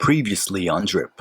Previously on Drip.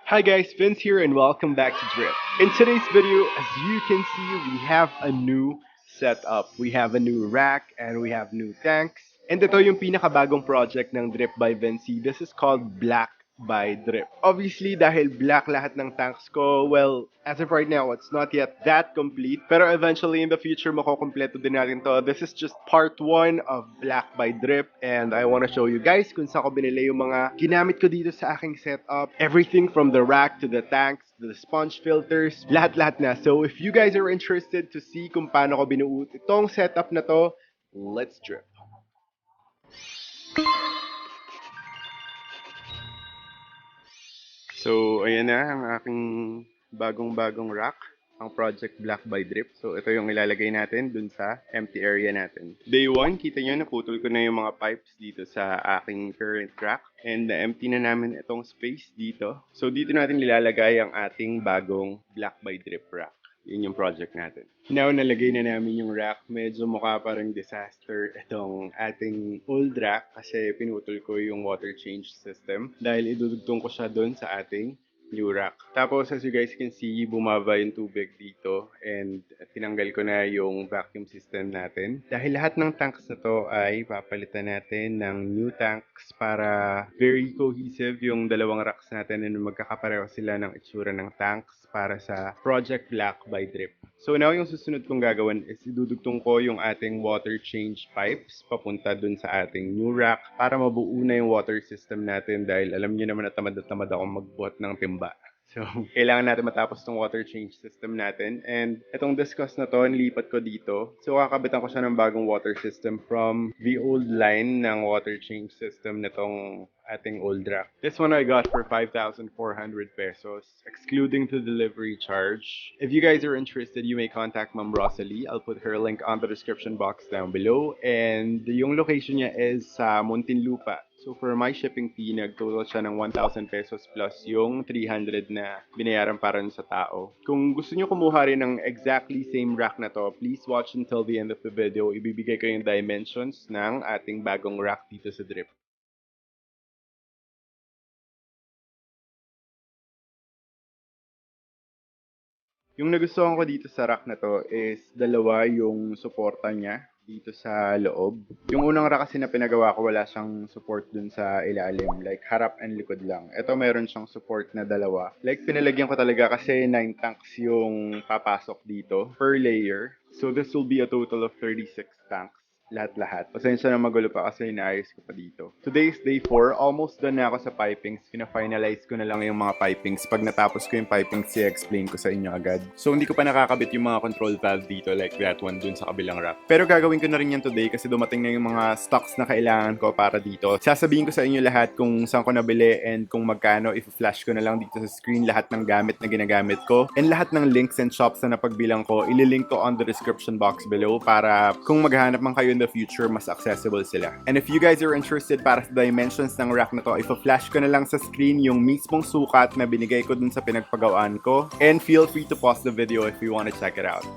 Hi guys, Vince here and welcome back to Drip. In today's video, as you can see, we have a new setup. We have a new rack and we have new tanks. And ito yung pinakabagong project ng Drip by Vinci. This is called Black by Drip. Obviously, dahil black lahat ng tanks ko, well, as of right now, it's not yet that complete. Pero eventually, in the future, makukompleto din natin to. This is just part 1 of Black by Drip. And I want to show you guys kung saan ko binili yung mga ginamit ko dito sa aking setup. Everything from the rack to the tanks, the sponge filters, lahat-lahat na. So if you guys are interested to see kung paano ko binuo itong setup na to, let's drip. So, ayan na ang aking bagong-bagong rack, ang Project Black by Drip. So, ito yung ilalagay natin dun sa empty area natin. Day 1, kita nyo, naputol ko na yung mga pipes dito sa aking current rack. And na-empty na namin itong space dito. So, dito natin nilalagay ang ating bagong Black by Drip rack. Yun yung project natin. Now, nalagay na namin yung rack. Medyo mukha parang disaster itong ating old rack kasi pinutol ko yung water change system dahil idudugtong ko siya doon sa ating new rack. Tapos, as you guys can see, bumaba yung tubig dito and tinanggal ko na yung vacuum system natin. Dahil lahat ng tanks na to ay papalitan natin ng new tanks para very cohesive yung dalawang racks natin and magkakapareho sila ng itsura ng tanks para sa Project Black by Drip. So now, yung susunod kong gagawin is idudugtong ko yung ating water change pipes papunta dun sa ating new rack para mabuo na yung water system natin dahil alam niyo naman na tamad akong magbuhat ng timba. So, kailangan natin matapos tong water change system natin. And itong discuss na to, nilipat ko dito. So, kakabitan ko siya ng bagong water system from the old line ng water change system na tong ating old rack. This one I got for 5,400 pesos, excluding the delivery charge. If you guys are interested, you may contact Ma'am Rosalie. I'll put her link on the description box down below. And yung location niya is sa Muntinlupa. So for my shipping fee, nag-total siya ng 1,000 pesos plus yung 300 na binayaran para sa tao. Kung gusto nyo kumuha rin ng exactly same rack na to, please watch until the end of the video. Ibibigay ko yung dimensions ng ating bagong rack dito sa Drip. Yung nagustuhan ko dito sa rack na to is dalawa yung suporta niya dito sa loob. Yung unang rack kasi na pinagawa ko, wala siyang support dun sa ilalim. Like, harap and likod lang. Ito meron siyang support na dalawa. Like, pinalagyan ko talaga kasi 9 tanks yung papasok dito per layer. So, this will be a total of 36 tanks. Lahat-lahat. Pasensya na magulo pa kasi inaayos ko pa dito. Today is day 4. Almost done na ako sa pipings. Pina-finalize ko na lang yung mga pipings. Pag natapos ko yung pipings, i-explain ko sa inyo agad. So, hindi ko pa nakakabit yung mga control valve dito like that one dun sa kabilang rack. Pero gagawin ko na rin yan today kasi dumating na yung mga stocks na kailangan ko para dito. Sasabihin ko sa inyo lahat kung saan ko nabili and kung magkano. I-flash ko na lang dito sa screen lahat ng gamit na ginagamit ko. And lahat ng links and shops na napagbilang ko, ililink ko on the description box below para kung maghahanap man kayo in the future, mas accessible sila. And if you guys are interested para sa dimensions ng rack na to, ipa-flash ko na lang sa screen yung mismong sukat na binigay ko dun sa pinagpagawaan ko. And feel free to pause the video if you want to check it out.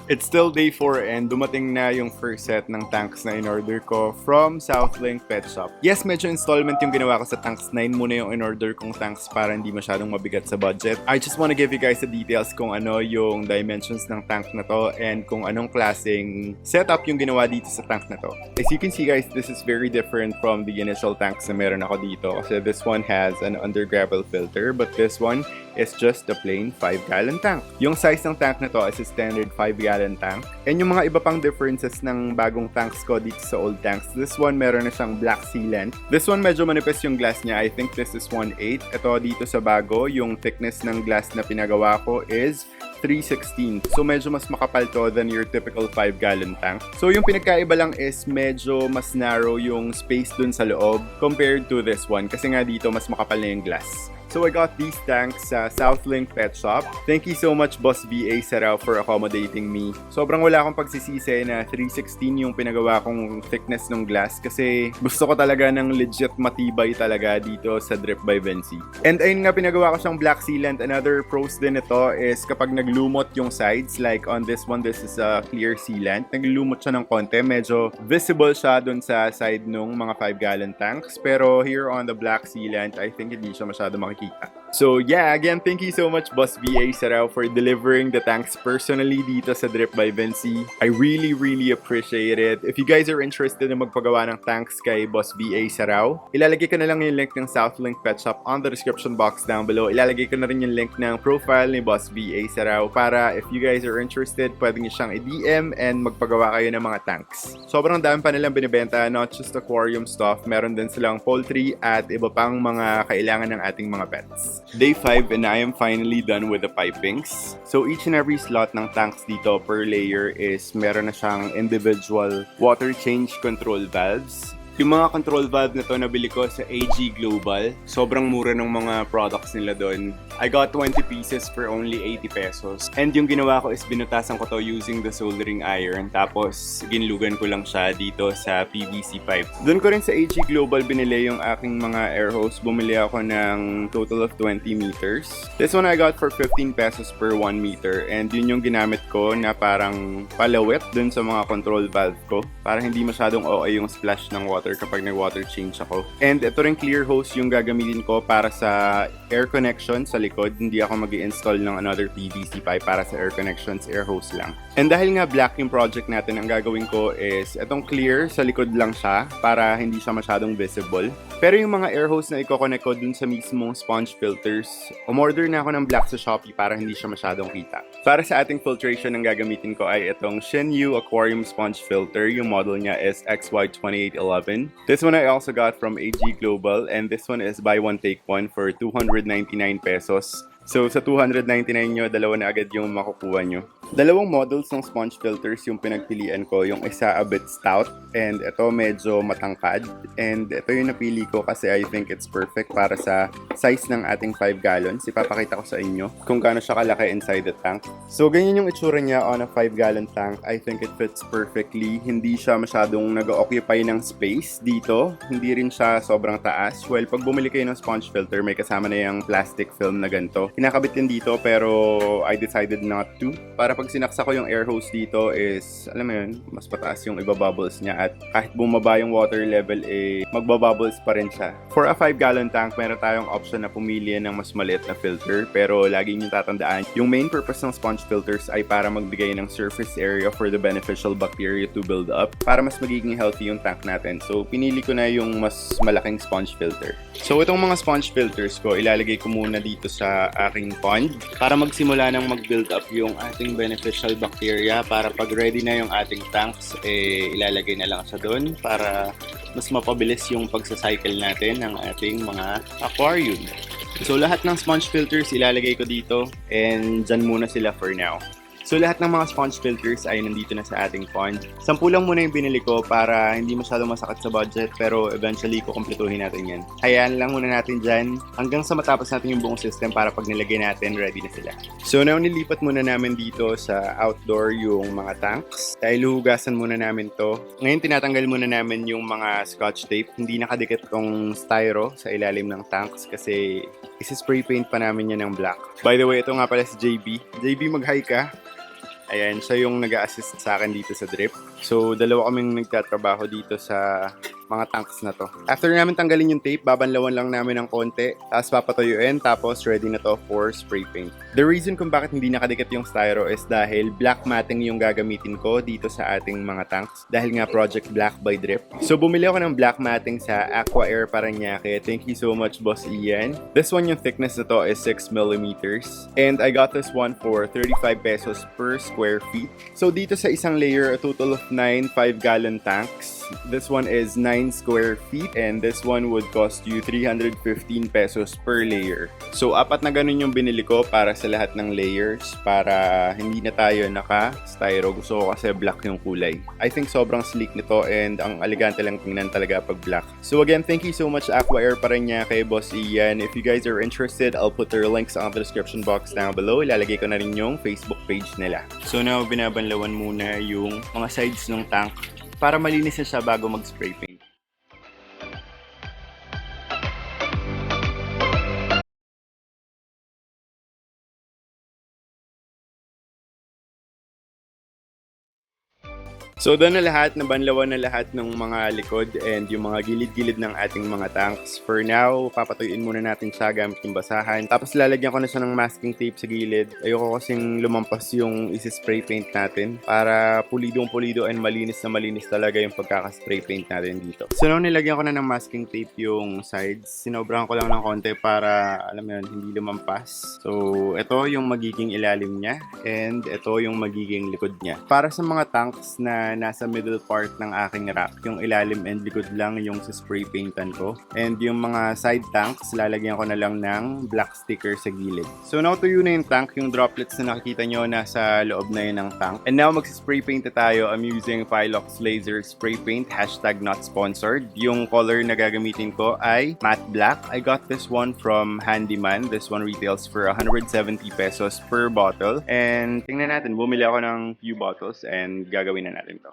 It's still day 4 and dumating na yung first set ng tanks na in-order ko from Southlink Pet Shop. Yes, medyo installment yung ginawa ko sa tanks. 9 muna yung in-order kong tanks para hindi masyadong mabigat sa budget. I just wanna give you guys the details kung ano yung dimensions ng tank na to and kung anong klaseng setup yung ginawa dito sa tank na to. As you can see guys, this is very different from the initial tanks na meron ako dito kasi this one has an under-gravel filter but this one is just a plain 5-gallon tank. Yung size ng tank na to is a standard 5-gallon tank. And yung mga iba pang differences ng bagong tanks ko dito sa old tanks, this one meron na siyang black sealant. This one medyo manipis yung glass niya. I think this is 1/8. Ito dito sa bago, yung thickness ng glass na pinagawa ko is 3/16. So medyo mas makapal to than your typical 5-gallon tank. So yung pinagkaiba lang is medyo mas narrow yung space dun sa loob compared to this one kasi nga dito mas makapal na yung glass. So So I got these tanks sa Southlink Pet Shop. Thank you so much Boss VA Sarao for accommodating me. Sobrang wala akong pagsisisi na 316 yung pinagawa kong thickness ng glass kasi gusto ko talaga ng legit matibay talaga dito sa Drip by Vency. And ayun nga, pinagawa ko siyang black sealant. Another pros din ito is kapag naglumot yung sides, like on this one, this is a clear sealant. Naglumot siya ng konti, medyo visible siya dun sa side nung mga 5-gallon tanks. Pero here on the black sealant, I think hindi siya masyado makikita. So yeah, again, thank you so much Boss VA Sarao for delivering the tanks personally dito sa Drip by Vency. I really appreciate it. If you guys are interested na magpagawa ng tanks kay Boss VA Sarao, ilalagay ko na lang yung link ng Southlink Pet Shop on the description box down below. Ilalagay ko na rin yung link ng profile ni Boss VA Sarao para if you guys are interested, pwede nyo siyang i-DM and magpagawa kayo ng mga tanks. Sobrang dami pa nilang binibenta, not just aquarium stuff, meron din silang poultry at iba pang mga kailangan ng ating mga pets. Day 5 and I am finally done with the pipings. So each and every slot ng tanks dito per layer is meron na siyang individual water change control valves. Yung mga control valve na to nabili ko sa AG Global. Sobrang mura ng mga products nila doon. I got 20 pieces for only 80 pesos. And yung ginawa ko is binutasan ko to using the soldering iron. Tapos ginlugan ko lang siya dito sa PVC pipe. Doon ko rin sa AG Global binili yung aking mga air hose. Bumili ako ng total of 20 meters. This one I got for 15 pesos per 1 meter. And yun yung ginamit ko na parang palawet dun sa mga control valve ko. Para hindi masyadong OA yung splash ng water kapag nag-water change ako. And ito rin clear hose yung gagamitin ko para sa air connection sa likod. Hindi ako mag-i-install ng another PVC pipe para sa air connections, air hose lang. And dahil nga black yung project natin, ang gagawin ko is itong clear sa likod lang siya para hindi siya masyadong visible. Pero yung mga air hose na i-connect ko dun sa mismong sponge filters, umorder na ako ng black sa Shopee para hindi siya masyadong kita. Para sa ating filtration, ang gagamitin ko ay itong Shenyu Aquarium Sponge Filter. Yung model niya is XY2811. This one I also got from AG Global and this one is buy one take one for 299 pesos. So sa 299 nyo, dalawa na agad yung makukuha nyo. Dalawang models ng sponge filters yung pinagpilian ko. Yung isa a bit stout and ito medyo matangkad. And ito yung napili ko kasi I think it's perfect para sa size ng ating 5 gallons. Ipapakita ko sa inyo kung gaano siya kalaki inside the tank. So ganyan yung itsura niya on a 5 gallon tank. I think it fits perfectly. Hindi siya masyadong nag-occupy ng space dito. Hindi rin siya sobrang taas. Well, pag bumili kayo ng sponge filter, may kasama na yung plastic film na ganito. Kinakabit din dito pero I decided not to. Para pag sinaksa ko yung air hose dito is, alam mo yun, mas pataas yung ibabubbles niya at kahit bumaba yung water level magbabubbles pa rin siya. For a 5 gallon tank, meron tayong option na pumili ng mas maliit na filter pero lagi nyo tatandaan, yung main purpose ng sponge filters ay para magbigay ng surface area for the beneficial bacteria to build up para mas magiging healthy yung tank natin. So pinili ko na yung mas malaking sponge filter. So itong mga sponge filters ko, ilalagay ko muna dito sa aking pond para magsimula ng mag-build up yung ating beneficial bacteria para pag ready na yung ating tanks, ilalagay na lang siya doon para mas mapabilis yung pagsacycle natin ng ating mga aquarium. So lahat ng sponge filters ilalagay ko dito and dyan muna sila for now. So lahat ng mga sponge filters ay nandito na sa ating pond. 10 lang muna yung binili ko para hindi masyadong masakit sa budget pero eventually kukumpletuhin natin yan. Hayaan lang muna natin dyan hanggang sa matapos natin yung buong system para pag nilagay natin, ready na sila. So now nilipat muna namin dito sa outdoor yung mga tanks. Dahil hugasan muna namin to. Ngayon tinatanggal muna namin yung mga scotch tape. Hindi nakadikit tong styro sa ilalim ng tanks kasi isi-spray paint pa namin yan ng black. By the way, ito nga pala si JB. JB, mag-hi ka. Ayan, siya yung nag-a-assist sa akin dito sa drip. So, dalawa kaming nagtatrabaho dito sa mga tanks na to. After namin tanggalin yung tape, babanlawan lang namin ng konti, tapos papatuyuin, tapos ready na to for spray paint. The reason kung bakit hindi nakadikit yung styro is dahil black matting yung gagamitin ko dito sa ating mga tanks. Dahil nga Project Black by Drip. So bumili ako ng black matting sa Aqua Air Parañaque. Thank you so much, Boss Ian. This one yung thickness na to is 6 millimeters. And I got this one for 35 pesos per square feet. So dito sa isang layer, a total of 9 5-gallon tanks. This one is 9 square feet and this one would cost you 315 pesos per layer. So apat na ganun yung binili ko para sa lahat ng layers para hindi na tayo naka-styro. Gusto ko kasi black yung kulay. I think sobrang sleek nito and ang elegante lang tingnan talaga pag black. So again, thank you so much Aqua Air Parañaque, Boss Ian. If you guys are interested, I'll put their links on the description box down below. Ilalagay ko na rin yung Facebook page nila. So now, binabanlawan muna yung mga sides ng tank para malinis na siya bago mag-spray paint. So doon na lahat, nabanlawan na lahat ng mga likod and yung mga gilid-gilid ng ating mga tanks. For now, papatuyuin muna natin siya gamit yung basahan. Tapos lalagyan ko na siya ng masking tape sa gilid. Ayoko kasing lumampas yung isi-spray paint natin para pulidong-pulido and malinis na malinis talaga yung pagkaka-spray paint natin dito. So now, nilagyan ko na ng masking tape yung sides. Sinobrahan ko lang ng konti para, alam mo yun, hindi lumampas. So ito yung magiging ilalim niya and ito yung magiging likod niya. Para sa mga tanks na nasa middle part ng aking rack, yung ilalim and likod lang yung sa spray paintan ko. And yung mga side tanks, lalagyan ko na lang ng black sticker sa gilid. So now tuyo na yung tank, yung droplets na nakikita nyo nasa loob na yun ng tank. And now magsispray paint na tayo. I'm using Philox Laser Spray Paint, #not sponsored. Yung color na gagamitin ko ay matte black. I got this one from Handyman. This one retails for 170 pesos per bottle. And tingnan natin, bumili ako ng few bottles and gagawin na natin to.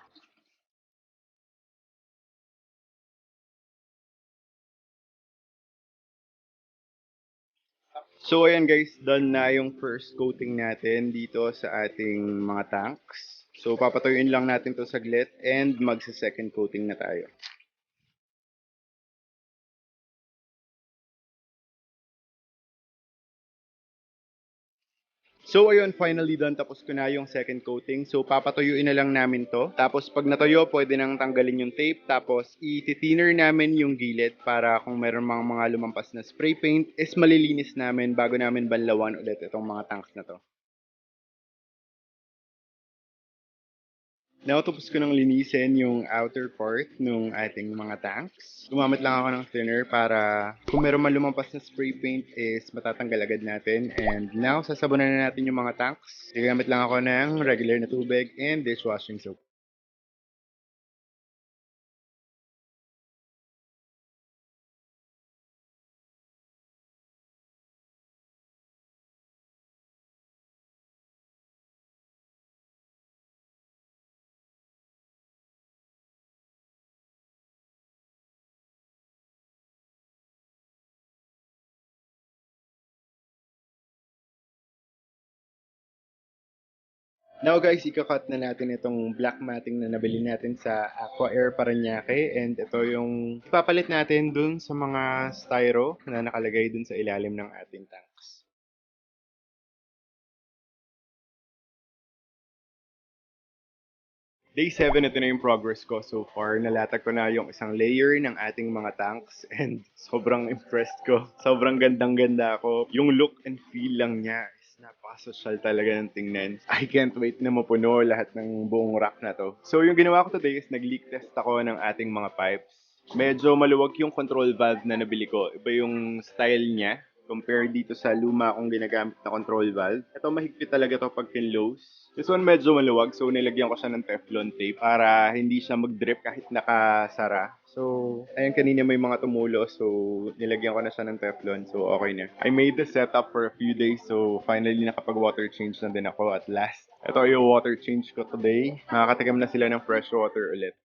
So ayan guys, done na yung first coating natin dito sa ating mga tanks. So papatuyuin lang natin to saglit and magsa-second coating na tayo. So ayun, finally done. Tapos ko na yung second coating. So papatuyuin na lang namin to. Tapos pag natuyo, pwede nang tanggalin yung tape. Tapos i-thinner namin yung gilid para kung meron mga lumampas na spray paint is malilinis namin bago namin banlawan ulit itong mga tanks na to. Now, tapos ko nang linisin yung outer part ng ating mga tanks. Gumamit lang ako ng thinner para kung meron man lumampas na spray paint is matatanggal agad natin. And now, sasabunan na natin yung mga tanks. Gagamit lang ako ng regular na tubig and dishwashing soap. Now guys, ika-cut na natin itong black matting na nabili natin sa Aqua Air Parañaque and ito yung ipapalit natin dun sa mga styro na nakalagay dun sa ilalim ng ating tanks. Day 7, ito na yung progress ko so far. Nalatag ko na yung isang layer ng ating mga tanks and sobrang impressed ko. Sobrang gandang-ganda ako. Yung look and feel lang niya is napaka-social talaga ng tingnan. I can't wait na mapuno lahat ng buong rack na to. So yung ginawa ko today is nag-leak test ako ng ating mga pipes. Medyo maluwag yung control valve na nabili ko. Iba yung style niya compare dito sa luma kong ginagamit na control valve. Ito mahigpit talaga to pag kinlose. This one medyo maluwag so nilagyan ko siya ng Teflon tape para hindi siya mag-drip kahit nakasara. So, ayun kanina may mga tumulo so nilagyan ko na siya ng Teflon so okay na. I made the setup for a few days so finally nakapag water change na din ako at last. Ito yung water change ko today. Nakakatigam na sila ng fresh water ulit.